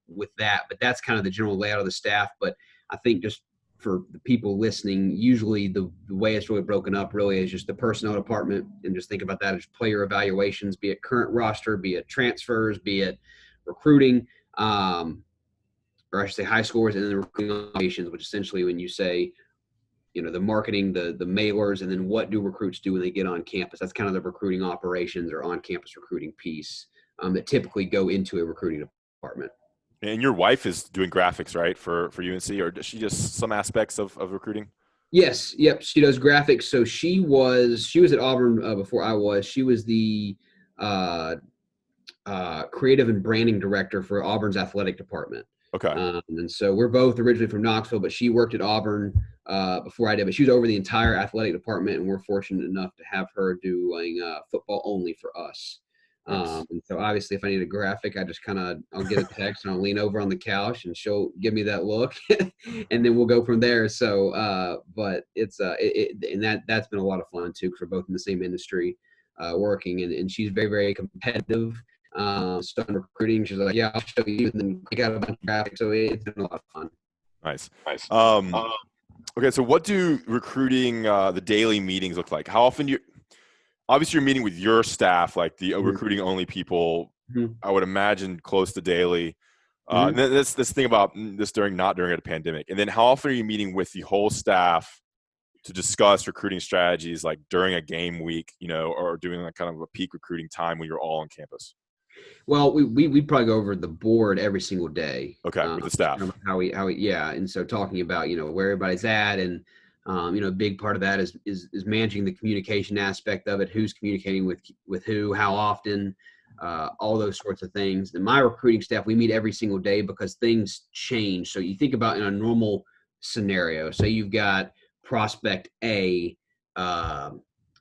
Speaker 2: with that. But that's kind of the general layout of the staff. But I think just for the people listening, usually the way it's really broken up really is just the personnel department, and just think about that as player evaluations, be it current roster, be it transfers, be it recruiting, or I should say high scores, and then the recruiting operations, which essentially when you say, the marketing, the mailers, and then what do recruits do when they get on campus? That's kind of the recruiting operations or on-campus recruiting piece that typically go into a recruiting department.
Speaker 1: And your wife is doing graphics, right, for UNC, or does she just some aspects of recruiting?
Speaker 2: Yes. Yep. She does graphics. So she was at Auburn before I was. She was the creative and branding director for Auburn's athletic department.
Speaker 1: Okay.
Speaker 2: And so we're both originally from Knoxville, but she worked at Auburn before I did. But she was over the entire athletic department, and we're fortunate enough to have her doing football only for us.
Speaker 1: Nice.
Speaker 2: And so obviously if I need a graphic, I'll get a text and I'll lean over on the couch and she'll give me that look and then we'll go from there. So, but it's, and that's been a lot of fun too, because we're both in the same industry, working, and she's very, very competitive. So in recruiting, she's like, yeah, I'll show you. And then we got a bunch of graphics. So it's been a lot of fun.
Speaker 1: Nice. Okay. So what do recruiting, the daily meetings look like? How often obviously you're meeting with your staff, like the recruiting only people
Speaker 2: Mhm.
Speaker 1: I would imagine close to daily. And
Speaker 2: Mhm.
Speaker 1: then this thing about this not during a pandemic. And then how often are you meeting with the whole staff to discuss recruiting strategies, like during a game week, or doing like kind of a peak recruiting time when you're all on campus?
Speaker 2: Well, we'd probably go over the board every single day.
Speaker 1: Okay, with the
Speaker 2: Just kind
Speaker 1: staff.
Speaker 2: of how we, yeah. And so talking about, where everybody's at, and, a big part of that is managing the communication aspect of it, who's communicating with who, how often, all those sorts of things. And my recruiting staff, we meet every single day because things change. So you think about in a normal scenario, so you've got prospect A, uh,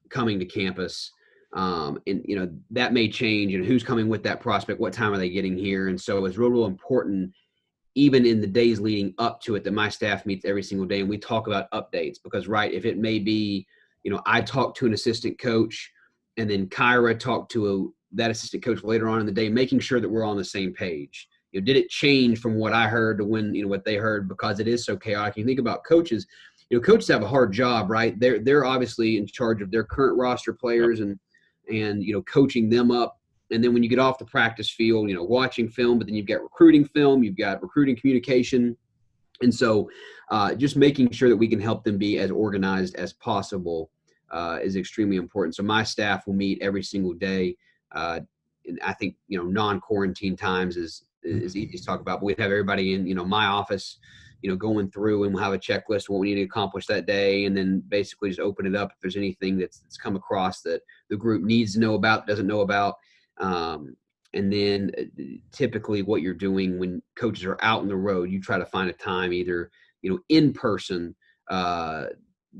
Speaker 2: coming to campus, and that may change, and who's coming with that prospect, what time are they getting here. And so it's real important, even in the days leading up to it, that my staff meets every single day and we talk about updates. Because right, if it may be, I talk to an assistant coach, and then Kyra talked to that assistant coach later on in the day, making sure that we're on the same page. Did it change from what I heard to when, what they heard? Because it is so chaotic. You think about coaches, coaches have a hard job, right? They're obviously in charge of their current roster
Speaker 1: Yep.
Speaker 2: players, and coaching them up. And then when you get off the practice field, watching film, but then you've got recruiting film, you've got recruiting communication. And so just making sure that we can help them be as organized as possible is extremely important. So my staff will meet every single day. And I think, non-quarantine times is easy to talk about, but we'd have everybody in, my office, going through, and we'll have a checklist of what we need to accomplish that day. And then basically just open it up if there's anything that's come across that the group needs to know about, doesn't know about. And then typically what you're doing when coaches are out on the road, you try to find a time either, in person,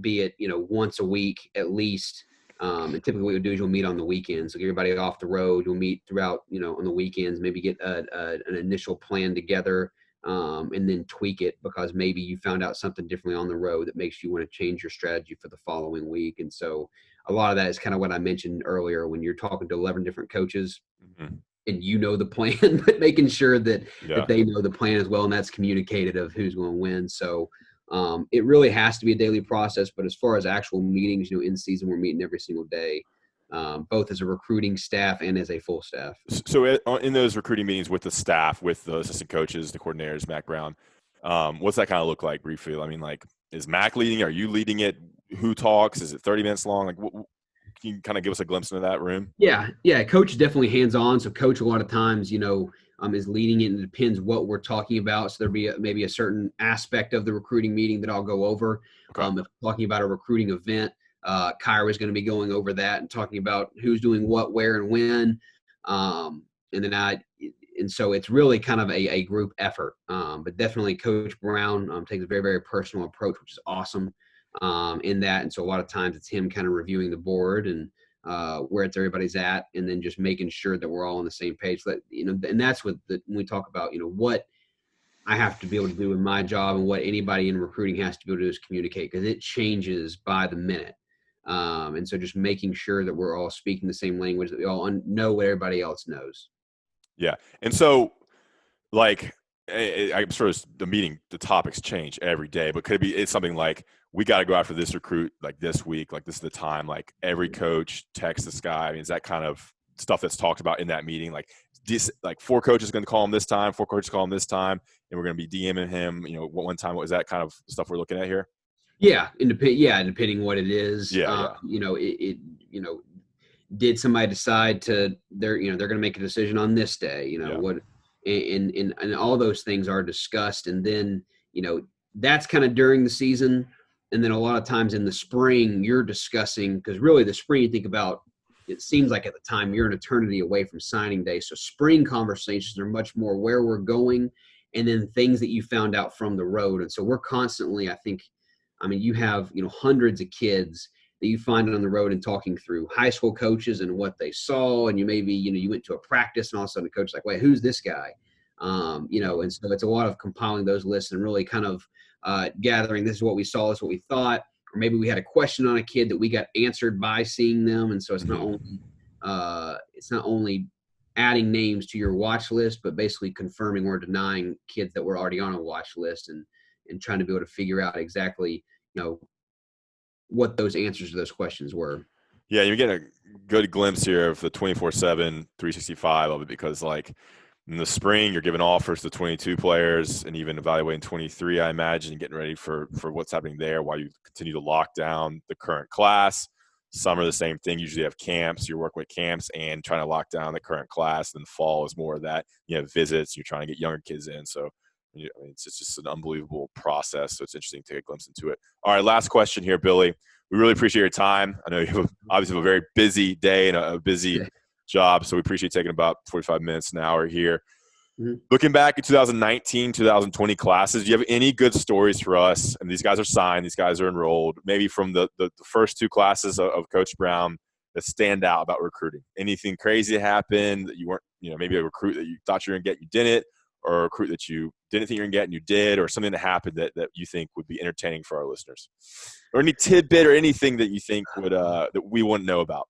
Speaker 2: be it, once a week at least. And typically what you'll do is you'll meet on the weekends. So get everybody off the road. You'll meet throughout, on the weekends, maybe get an initial plan together, and then tweak it because maybe you found out something differently on the road that makes you want to change your strategy for the following week. And so a lot of that is kind of what I mentioned earlier when you're talking to 11 different coaches
Speaker 1: Mhm.
Speaker 2: and the plan, but making sure that
Speaker 1: Yeah.
Speaker 2: they know the plan as well, and that's communicated of who's going to win. So it really has to be a daily process. But as far as actual meetings, in season, we're meeting every single day, both as a recruiting staff and as a full staff.
Speaker 1: So in those recruiting meetings with the staff, with the assistant coaches, the coordinators, Mac Brown, what's that kind of look like briefly? I mean, like, is Mac leading? Are you leading it? Who talks? Is it 30 minutes long? Like, can you kind of give us a glimpse into that room?
Speaker 2: Yeah. Coach is definitely hands on. So coach a lot of times, is leading it, and it depends what we're talking about. So there'll be maybe a certain aspect of the recruiting meeting that I'll go over.
Speaker 1: Okay.
Speaker 2: If we're talking about a recruiting event, Kyra is going to be going over that and talking about who's doing what, where, and when. And then and so it's really kind of a group effort. But definitely Coach Brown takes a very, very personal approach, which is awesome in that. And so a lot of times it's him kind of reviewing the board and where it's everybody's at, and then just making sure that we're all on the same page. That and that's what when we talk about what I have to be able to do in my job, and what anybody in recruiting has to be able to do is communicate, because it changes by the minute. And so just making sure that we're all speaking the same language, that we all know what everybody else knows.
Speaker 1: Yeah. And so, like, I'm sure the topics change every day, but could it be it's something like, we got to go after this recruit like this week, like this is the time, like every coach texts this guy? I mean, is that kind of stuff that's talked about in that meeting? Like, this, like, 4 coaches going to call him this time, 4 coaches call him this time, and we're going to be DMing him, what one time? What is that kind of stuff we're looking at here?
Speaker 2: Depending what it is.
Speaker 1: Yeah. Yeah.
Speaker 2: Did somebody decide to they're going to make a decision on this day,
Speaker 1: Yeah.
Speaker 2: what, and all those things are discussed. And then that's kind of during the season. And then a lot of times in the spring you're discussing, because really the spring, you think about, it seems like at the time you're an eternity away from signing day. So spring conversations are much more where we're going, and then things that you found out from the road. And so we're constantly, you have hundreds of kids that you find on the road, and talking through high school coaches and what they saw. And you maybe, you went to a practice, and all of a sudden the coach is like, wait, who's this guy? And so it's a lot of compiling those lists and really kind of gathering, this is what we saw, this is what we thought. Or maybe we had a question on a kid that we got answered by seeing them. And so it's not only adding names to your watch list, but basically confirming or denying kids that were already on a watch list, and trying to be able to figure out exactly, what those answers to those questions were.
Speaker 1: Yeah, you're getting a good glimpse here of the 24/7, 365 of it because, like, in the spring, you're giving offers to 22 players and even evaluating 23, I imagine, getting ready for what's happening there while you continue to lock down the current class. Summer, the same thing. Usually have camps. You're working with camps and trying to lock down the current class. Then the fall is more of that. You have visits. You're trying to get younger kids in. So I mean, it's just an unbelievable process. So it's interesting to take a glimpse into it. All right, last question here, Billy. We really appreciate your time. I know you have obviously have a very busy day and a busy job, so we appreciate taking about 45 minutes, an hour here.
Speaker 2: Mm-hmm.
Speaker 1: Looking back at 2019, 2020 classes, do you have any good stories for us? And these guys are signed, these guys are enrolled, maybe from the first two classes of Coach Brown that stand out about recruiting. Anything crazy happened that you weren't, maybe a recruit that you thought you were going to get, you didn't, or a recruit that you didn't think you were going to get and you did, or something that happened that you think would be entertaining for our listeners? Or any tidbit or anything that you think would that we wouldn't know about?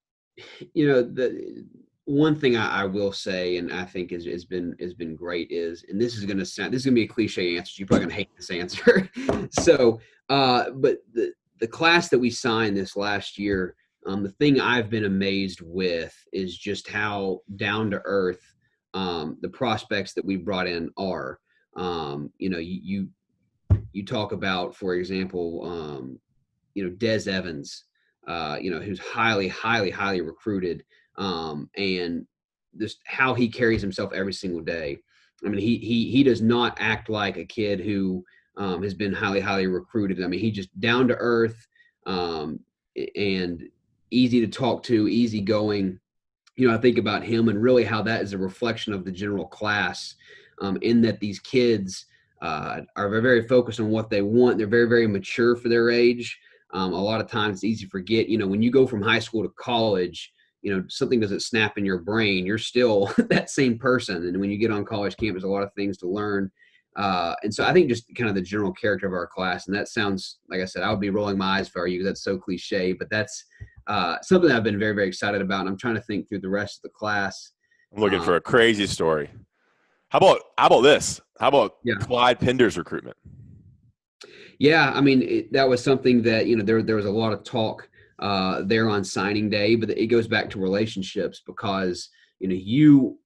Speaker 2: The one thing I will say, and I think has been great is, and this is going to be a cliche answer. You're probably going to hate this answer. So, but the class that we signed this last year, the thing I've been amazed with is just how down to earth the prospects that we brought in are. You talk about, for example, Des Evans, who's highly recruited, and just how he carries himself every single day. I mean, he does not act like a kid who has been highly recruited. I mean, he just down to earth, and easy to talk to, easygoing. I think about him and really how that is a reflection of the general class, in that these kids are very, very focused on what they want. They're very, very mature for their age. A lot of times it's easy to forget, when you go from high school to college, something doesn't snap in your brain. You're still that same person. And when you get on college campus, a lot of things to learn. And so I think just kind of the general character of our class, and that sounds, like I said, I would be rolling my eyes for you because that's so cliche, but that's something that I've been very, very excited about. And I'm trying to think through the rest of the class.
Speaker 1: I'm looking for a crazy story. How about this? How about Clyde Pinder's recruitment?
Speaker 2: Yeah, I mean, that was something that, there was a lot of talk there on signing day, but it goes back to relationships because, you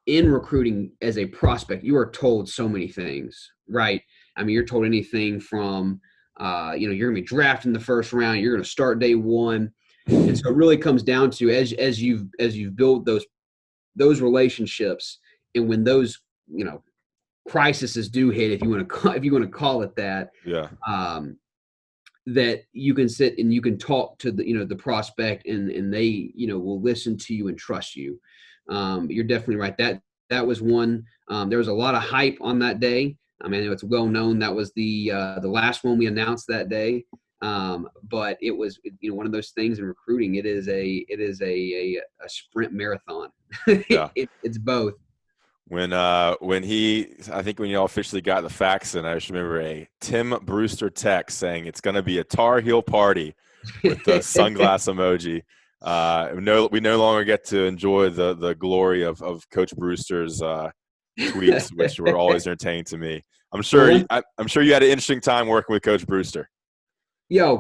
Speaker 2: in recruiting as a prospect, you are told so many things, right? I mean, you're told anything from, you're going to be drafted in the first round, you're going to start day one. And so it really comes down to as you've built those relationships, and when those, crises do hit, if you want to call it that, that you can sit and you can talk to the prospect, and they will listen to you and trust you. You're definitely right. That was one. There was a lot of hype on that day. I mean, it's well known that was the last one we announced that day. But it was one of those things in recruiting. It is a sprint marathon.
Speaker 1: Yeah.
Speaker 2: It's both.
Speaker 1: When I think when you all officially got the facts in, I just remember a Tim Brewster text saying it's going to be a Tar Heel party with the sunglass emoji. We no longer get to enjoy the glory of Coach Brewster's tweets, which were always entertaining to me. I'm sure you had an interesting time working with Coach Brewster.
Speaker 2: Yeah,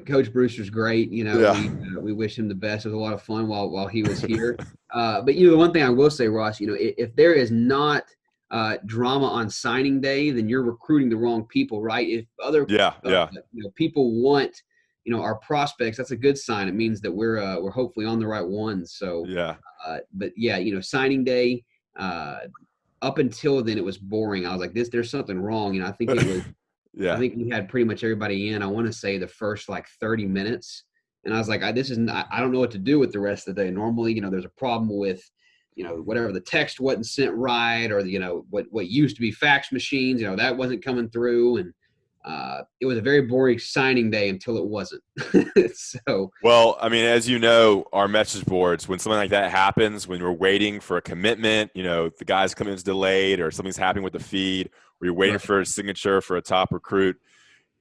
Speaker 2: Coach Brewster's great. We wish him the best. It was a lot of fun while he was here. But the one thing I will say, Ross, if there is not drama on signing day, then you're recruiting the wrong people, right? If other people want our prospects, that's a good sign. It means that we're hopefully on the right ones. So signing day, up until then it was boring. I was like, there's something wrong. I think it was. I think we had pretty much everybody in. I want to say the first 30 minutes. And I was like, I don't know what to do with the rest of the day. Normally, there's a problem with, whatever, the text wasn't sent right, or, what used to be fax machines, that wasn't coming through. And it was a very boring signing day until it wasn't.
Speaker 1: Well, I mean, as you know, our message boards, when something like that happens, when we're waiting for a commitment, the guy's coming is delayed or something's happening with the feed, or you're waiting for a signature for a top recruit,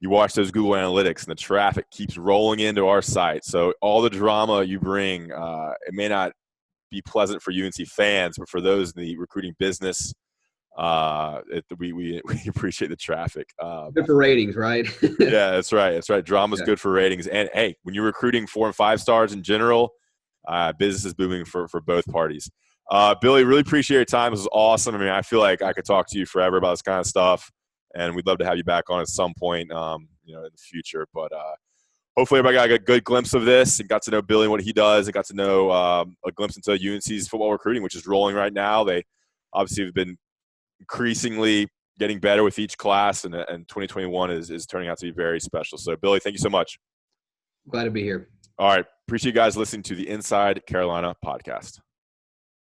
Speaker 1: you watch those Google Analytics and the traffic keeps rolling into our site. So all the drama you bring, it may not be pleasant for UNC fans, but for those in the recruiting business, We appreciate the traffic.
Speaker 2: Good for ratings, right?
Speaker 1: Yeah, that's right. That's right. Drama's
Speaker 2: Yeah.
Speaker 1: good for ratings. And hey, when you're recruiting 4 and 5 stars in general, business is booming for both parties. Billy, really appreciate your time. This was awesome. I mean, I feel like I could talk to you forever about this kind of stuff, and we'd love to have you back on at some point, in the future. But hopefully everybody got a good glimpse of this and got to know Billy and what he does and got to know a glimpse into UNC's football recruiting, which is rolling right now. They obviously have been increasingly getting better with each class, and 2021 is turning out to be very special. So, Billy, thank you so much.
Speaker 2: Glad to be here.
Speaker 1: All right. Appreciate you guys listening to the Inside Carolina podcast.